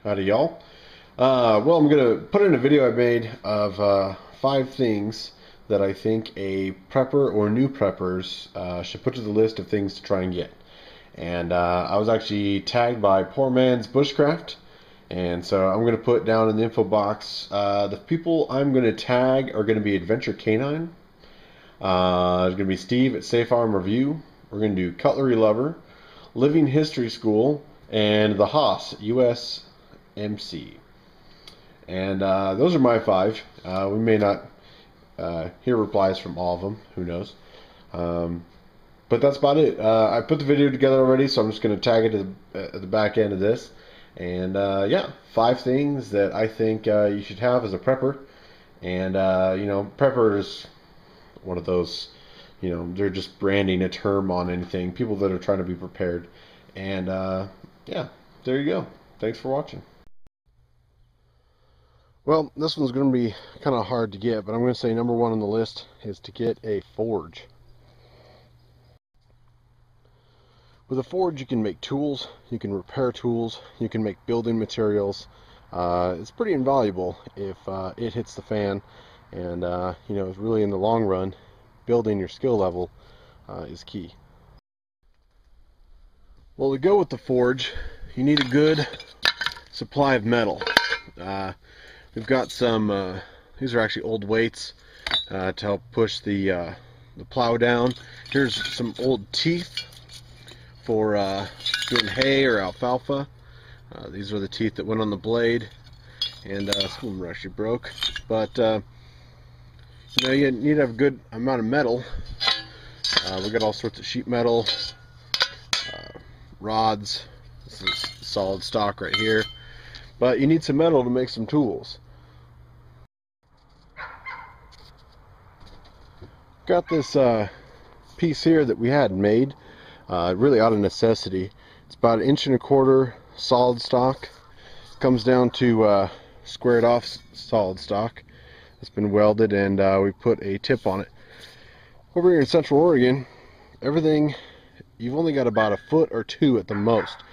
Howdy, y'all. Well, I'm going to put in a video I made of 5 things that I think a prepper or new preppers should put to the list of things to try and get. And I was actually tagged by Poormansbushcraft, and so I'm going to put down in the info box the people I'm going to tag are going to be Adventure Canine. There's going to be Steve at Safe Arm Review. We're going to do Cutlery Lover, Living History School, and the Haas USMC. And those are my 5. We may not hear replies from all of them. Who knows? But that's about it. I put the video together already, so I'm just going to tag it at the back end of this. And yeah, 5 things that I think you should have as a prepper. And prepper is one of those, they're just branding a term on anything. People that are trying to be prepared. And yeah, there you go. Thanks for watching. Well, this one's going to be kind of hard to get, but I'm going to say number 1 on the list is to get a forge. With a forge, you can make tools, you can repair tools, you can make building materials. It's pretty invaluable if it hits the fan, and really in the long run, building your skill level is key. Well, to go with the forge, you need a good supply of metal. We've got some, these are actually old weights to help push the plow down. Here's some old teeth for doing hay or alfalfa. These are the teeth that went on the blade, and some of them are actually broke. But you need to have a good amount of metal. We got all sorts of sheet metal, rods. This is solid stock right here. But you need some metal to make some tools. Got this piece here that we had made, really out of necessity. It's about 1.25 inch solid stock. Comes down to squared off solid stock. It's been welded, and we put a tip on it. Over here in Central Oregon, everything, you've only got about 1 foot or 2 at the most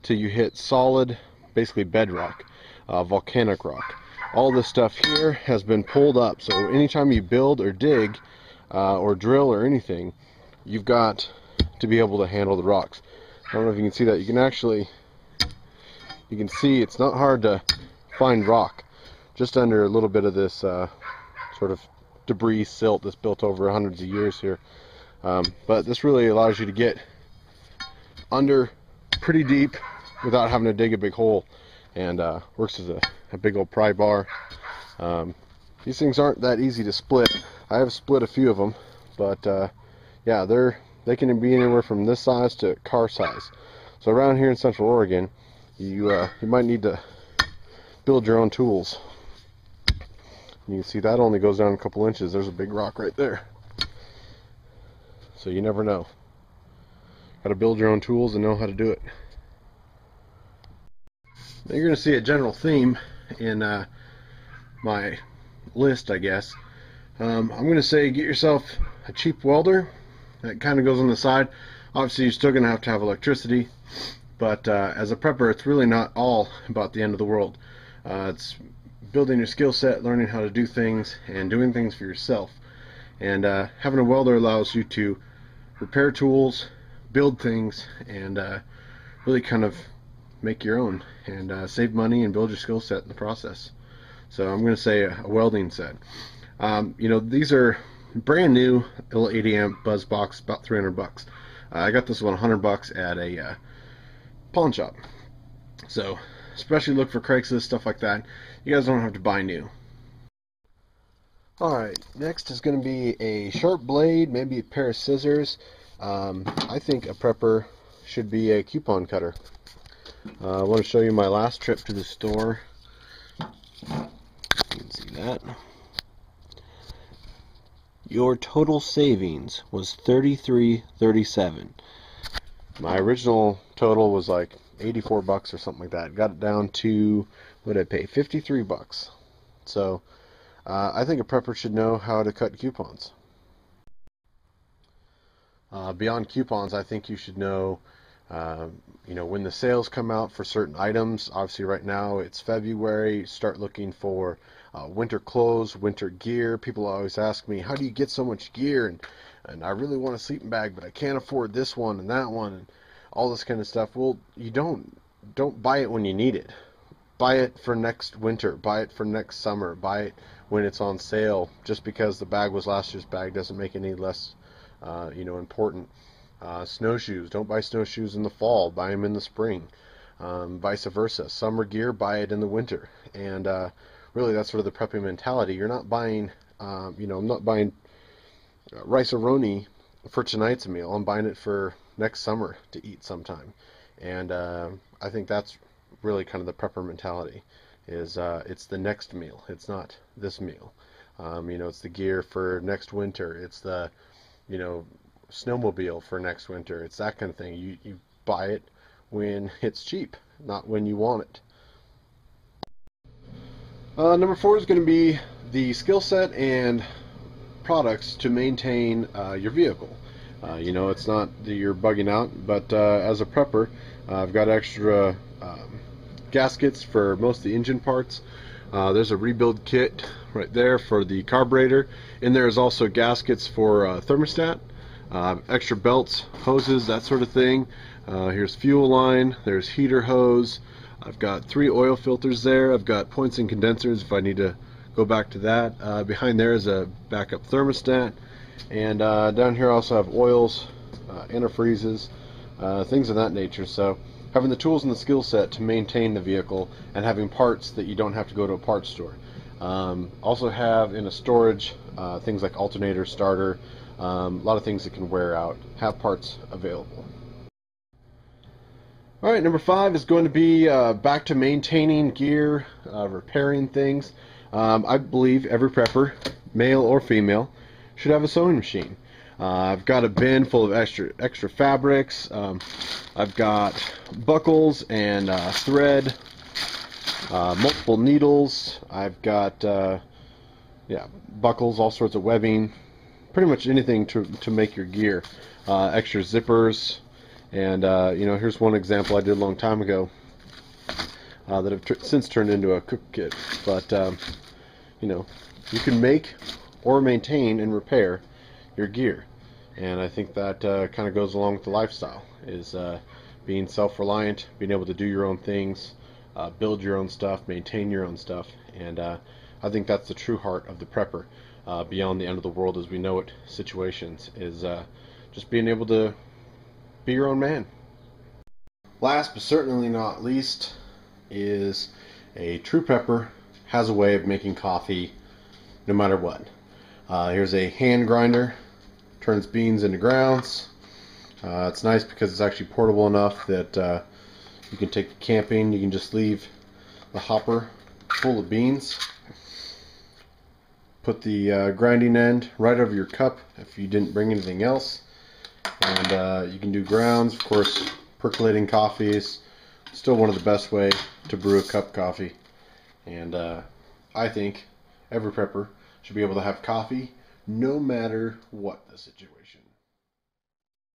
till you hit solid, basically bedrock, volcanic rock. All this stuff here has been pulled up, so anytime you build or dig or drill or anything, you've got to be able to handle the rocks. I don't know if you can see that. You can see it's not hard to find rock just under a little bit of this sort of debris silt that's built over hundreds of years here. But this really allows you to get under pretty deep without having to dig a big hole, and works as a big old pry bar. These things aren't that easy to split. I have split a few of them, but yeah, they can be anywhere from this size to car size. So around here in Central Oregon, you might need to build your own tools. You can see that only goes down a couple inches. There's a big rock right there. So you never know. Got to build your own tools and know how to do it. Now you're going to see a general theme in my list, I guess. I'm going to say get yourself a cheap welder. That kind of goes on the side. Obviously, you're still going to have electricity, but as a prepper, it's really not all about the end of the world. It's building your skill set, learning how to do things, and doing things for yourself. And having a welder allows you to repair tools, build things, and really kind of make your own, and save money and build your skill set in the process. So I'm going to say a welding set. These are brand new, little 80 amp buzz box, about 300 bucks. I got this one 100 bucks at a pawn shop. So especially look for Craigslist, stuff like that. You guys don't have to buy new. Alright, next is going to be a sharp blade, maybe a pair of scissors. I think a prepper should be a coupon cutter. I want to show you my last trip to the store. You can see that. Your total savings was $33.37. My original total was like 84 bucks or something like that. Got it down to, what did I pay? 53 bucks. So I think a prepper should know how to cut coupons. Beyond coupons, I think you should know You know, when the sales come out for certain items, obviously right now it's February, start looking for winter clothes, winter gear. People always ask me, how do you get so much gear? And I really want a sleeping bag, but I can't afford this one and that one and all this kind of stuff. Well, you don't buy it when you need it. Buy it for next winter. Buy it for next summer. Buy it when it's on sale. Just because the bag was last year's bag doesn't make it any less, you know, important. Snowshoes. Don't buy snowshoes in the fall. Buy them in the spring. Vice versa. Summer gear, buy it in the winter. And really, that's sort of the prepping mentality. You're not buying, you know, I'm not buying rice-a-roni for tonight's meal. I'm buying it for next summer to eat sometime. And I think that's really kind of the prepper mentality. Is it's the next meal. It's not this meal. You know, it's the gear for next winter. It's the, you know, snowmobile for next winter. It's that kind of thing. You buy it when it's cheap, not when you want it. Number 4 is going to be the skill set and products to maintain your vehicle. You know, it's not that you're bugging out, but as a prepper, I've got extra gaskets for most of the engine parts. There's a rebuild kit right there for the carburetor, and there's also gaskets for thermostat, extra belts, hoses, that sort of thing. Here's fuel line, there's heater hose. I've got 3 oil filters there. I've got points and condensers if I need to go back to that. Behind there is a backup thermostat, and down here I also have oils, antifreezes, things of that nature. So having the tools and the skill set to maintain the vehicle and having parts that you don't have to go to a parts store. Also have in a storage things like alternator, starter, a lot of things that can wear out. Have parts available. Alright, number 5 is going to be back to maintaining gear, repairing things. I believe every prepper, male or female, should have a sewing machine. I've got a bin full of extra fabrics. I've got buckles and thread, multiple needles. I've got yeah, buckles, all sorts of webbing, pretty much anything to make your gear. Extra zippers, and you know, here's one example I did a long time ago that I've since turned into a cook kit. But you know, you can make or maintain and repair your gear, and I think that kind of goes along with the lifestyle, is being self-reliant, being able to do your own things, build your own stuff, maintain your own stuff. And I think that's the true heart of the prepper, beyond the end of the world as we know it situations, is just being able to be your own man. Last but certainly not least is a true prepper has a way of making coffee no matter what. Here's a hand grinder, turns beans into grounds. It's nice because it's actually portable enough that you can take it camping. You can just leave the hopper full of beans, put the grinding end right over your cup if you didn't bring anything else, and you can do grounds. Of course, percolating coffee is still one of the best way to brew a cup of coffee, and I think every prepper should be able to have coffee no matter what the situation.